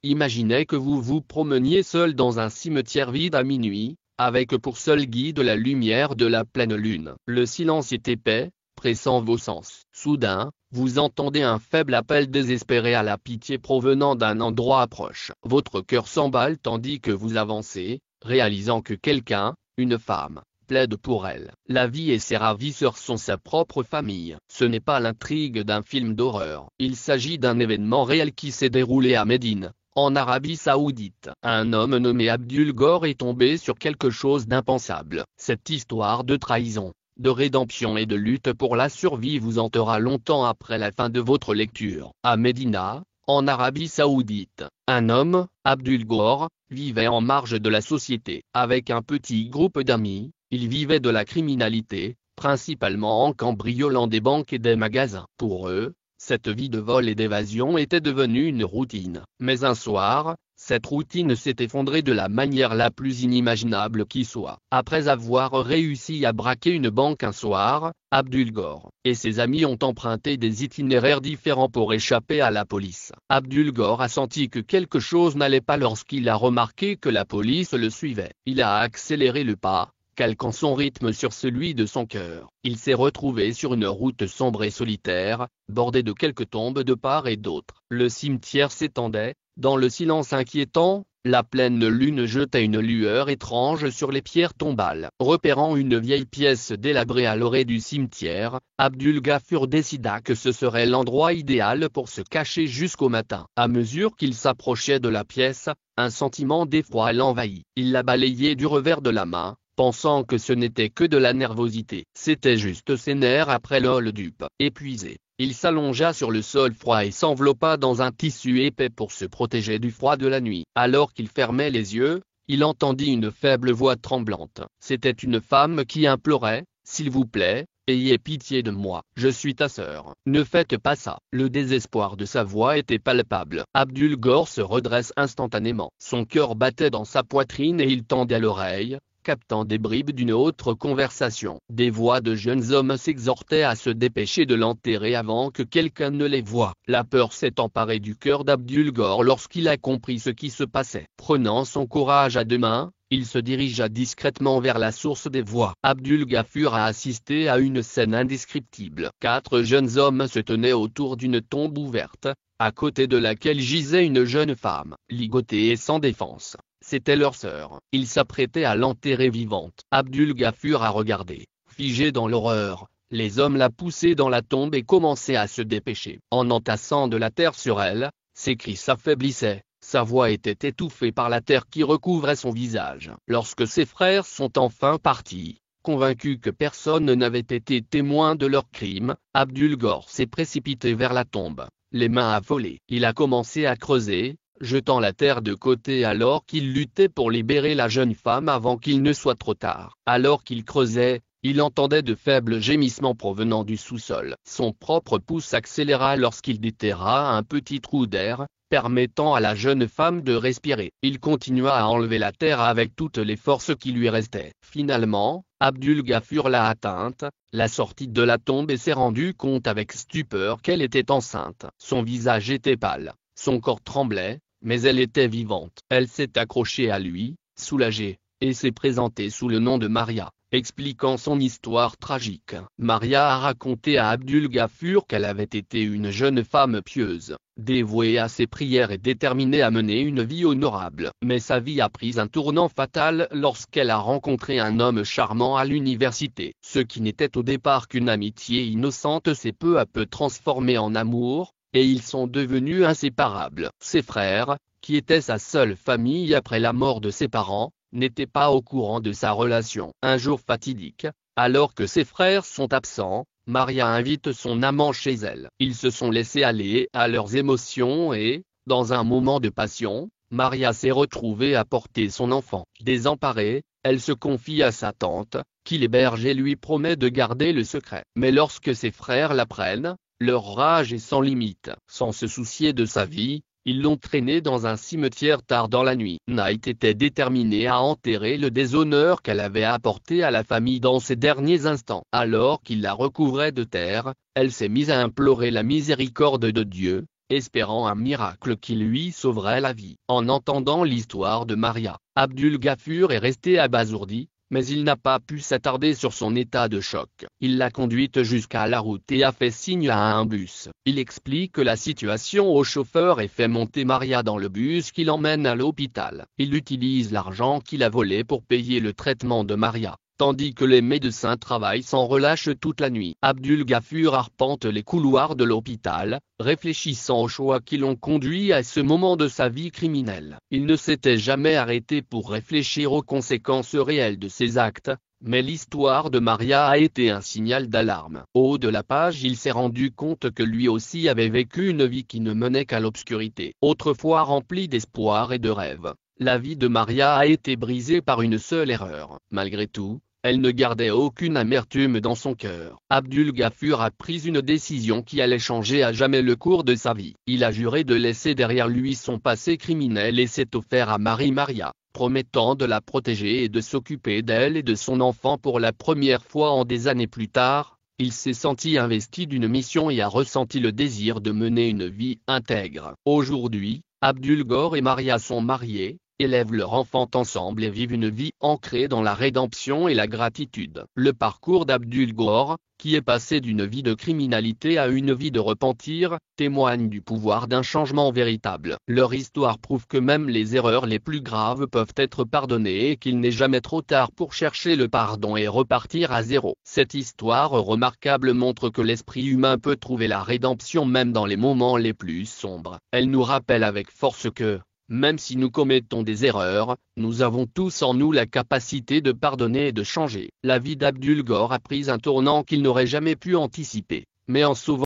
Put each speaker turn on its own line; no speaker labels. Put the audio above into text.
Imaginez que vous vous promeniez seul dans un cimetière vide à minuit, avec pour seul guide la lumière de la pleine lune. Le silence est épais, pressant vos sens. Soudain, vous entendez un faible appel désespéré à la pitié provenant d'un endroit proche. Votre cœur s'emballe tandis que vous avancez, réalisant que quelqu'un, une femme, plaide pour elle. La vie et ses ravisseurs sont sa propre famille. Ce n'est pas l'intrigue d'un film d'horreur. Il s'agit d'un événement réel qui s'est déroulé à Médine, en Arabie Saoudite. Un homme nommé Abdul Gore est tombé sur quelque chose d'impensable. Cette histoire de trahison, de rédemption et de lutte pour la survie vous hantera longtemps après la fin de votre lecture. À Médina, en Arabie Saoudite, un homme, Abdul Gore, vivait en marge de la société. Avec un petit groupe d'amis, il vivait de la criminalité, principalement en cambriolant des banques et des magasins. Pour eux, cette vie de vol et d'évasion était devenue une routine. Mais un soir, cette routine s'est effondrée de la manière la plus inimaginable qui soit. Après avoir réussi à braquer une banque un soir, Abdul Gore et ses amis ont emprunté des itinéraires différents pour échapper à la police. Abdul Gore a senti que quelque chose n'allait pas lorsqu'il a remarqué que la police le suivait. Il a accéléré le pas, calquant son rythme sur celui de son cœur. Il s'est retrouvé sur une route sombre et solitaire, bordée de quelques tombes de part et d'autre. Le cimetière s'étendait, dans le silence inquiétant, la pleine lune jetait une lueur étrange sur les pierres tombales. Repérant une vieille pièce délabrée à l'orée du cimetière, Abdul Ghaffur décida que ce serait l'endroit idéal pour se cacher jusqu'au matin. À mesure qu'il s'approchait de la pièce, un sentiment d'effroi l'envahit. Il la balayait du revers de la main, pensant que ce n'était que de la nervosité. C'était juste ses nerfs après l'ol dupe. Épuisé, il s'allongea sur le sol froid et s'enveloppa dans un tissu épais pour se protéger du froid de la nuit. Alors qu'il fermait les yeux, il entendit une faible voix tremblante. C'était une femme qui implorait, « S'il vous plaît, ayez pitié de moi, je suis ta sœur. Ne faites pas ça. » Le désespoir de sa voix était palpable. Abdul Gore se redresse instantanément. Son cœur battait dans sa poitrine et il tendait l'oreille, captant des bribes d'une autre conversation. Des voix de jeunes hommes s'exhortaient à se dépêcher de l'enterrer avant que quelqu'un ne les voie. La peur s'est emparée du cœur d'Abdul Gore lorsqu'il a compris ce qui se passait. Prenant son courage à deux mains, il se dirigea discrètement vers la source des voix. Abdul Ghaffur a assisté à une scène indescriptible. 4 jeunes hommes se tenaient autour d'une tombe ouverte, à côté de laquelle gisait une jeune femme, ligotée et sans défense. C'était leur sœur. Ils s'apprêtaient à l'enterrer vivante. Abdul Ghaffur a regardé, figé dans l'horreur. Les hommes la poussaient dans la tombe et commençaient à se dépêcher. En entassant de la terre sur elle, ses cris s'affaiblissaient. Sa voix était étouffée par la terre qui recouvrait son visage. Lorsque ses frères sont enfin partis, convaincu que personne n'avait été témoin de leur crime, Abdul Gore s'est précipité vers la tombe, les mains affolées. Il a commencé à creuser, jetant la terre de côté alors qu'il luttait pour libérer la jeune femme avant qu'il ne soit trop tard. Alors qu'il creusait, il entendait de faibles gémissements provenant du sous-sol. Son propre pouls s'accéléra lorsqu'il déterra un petit trou d'air, permettant à la jeune femme de respirer. Il continua à enlever la terre avec toutes les forces qui lui restaient. Finalement, Abdul Ghaffur l'a atteinte, l'a sortie de la tombe et s'est rendu compte avec stupeur qu'elle était enceinte. Son visage était pâle, son corps tremblait, mais elle était vivante. Elle s'est accrochée à lui, soulagée, et s'est présentée sous le nom de Maria, expliquant son histoire tragique. Maria a raconté à Abdul Ghaffur qu'elle avait été une jeune femme pieuse, dévouée à ses prières et déterminée à mener une vie honorable. Mais sa vie a pris un tournant fatal lorsqu'elle a rencontré un homme charmant à l'université. Ce qui n'était au départ qu'une amitié innocente s'est peu à peu transformé en amour, et ils sont devenus inséparables. Ses frères, qui étaient sa seule famille après la mort de ses parents, n'étaient pas au courant de sa relation. Un jour fatidique, alors que ses frères sont absents, Maria invite son amant chez elle. Ils se sont laissés aller à leurs émotions et, dans un moment de passion, Maria s'est retrouvée à porter son enfant. Désemparée, elle se confie à sa tante, qui l'héberge et lui promet de garder le secret. Mais lorsque ses frères l'apprennent, leur rage est sans limite. Sans se soucier de sa vie, ils l'ont traînée dans un cimetière tard dans la nuit. Night était déterminée à enterrer le déshonneur qu'elle avait apporté à la famille dans ses derniers instants. Alors qu'il la recouvrait de terre, elle s'est mise à implorer la miséricorde de Dieu, espérant un miracle qui lui sauverait la vie. En entendant l'histoire de Maria, Abdul Ghaffur est resté abasourdi, mais il n'a pas pu s'attarder sur son état de choc. Il l'a conduite jusqu'à la route et a fait signe à un bus. Il explique la situation au chauffeur et fait monter Maria dans le bus qui l'emmène à l'hôpital. Il utilise l'argent qu'il a volé pour payer le traitement de Maria, tandis que les médecins travaillent sans relâche toute la nuit. Abdul Ghaffur arpente les couloirs de l'hôpital, réfléchissant aux choix qui l'ont conduit à ce moment de sa vie criminelle. Il ne s'était jamais arrêté pour réfléchir aux conséquences réelles de ses actes, mais l'histoire de Maria a été un signal d'alarme. Au haut de la page, il s'est rendu compte que lui aussi avait vécu une vie qui ne menait qu'à l'obscurité. Autrefois remplie d'espoir et de rêves, la vie de Maria a été brisée par une seule erreur. Malgré tout, elle ne gardait aucune amertume dans son cœur. Abdul Ghaffur a pris une décision qui allait changer à jamais le cours de sa vie. Il a juré de laisser derrière lui son passé criminel et s'est offert à Maria, promettant de la protéger et de s'occuper d'elle et de son enfant. Pour la première fois en des années plus tard, il s'est senti investi d'une mission et a ressenti le désir de mener une vie intègre. Aujourd'hui, Abdul Ghaffur et Maria sont mariés, élèvent leur enfant ensemble et vivent une vie ancrée dans la rédemption et la gratitude. Le parcours d'Abdul Ghaffur, qui est passé d'une vie de criminalité à une vie de repentir, témoigne du pouvoir d'un changement véritable. Leur histoire prouve que même les erreurs les plus graves peuvent être pardonnées et qu'il n'est jamais trop tard pour chercher le pardon et repartir à zéro. Cette histoire remarquable montre que l'esprit humain peut trouver la rédemption même dans les moments les plus sombres. Elle nous rappelle avec force que, même si nous commettons des erreurs, nous avons tous en nous la capacité de pardonner et de changer. La vie d'Abdul Ghaffur a pris un tournant qu'il n'aurait jamais pu anticiper, mais en sauvant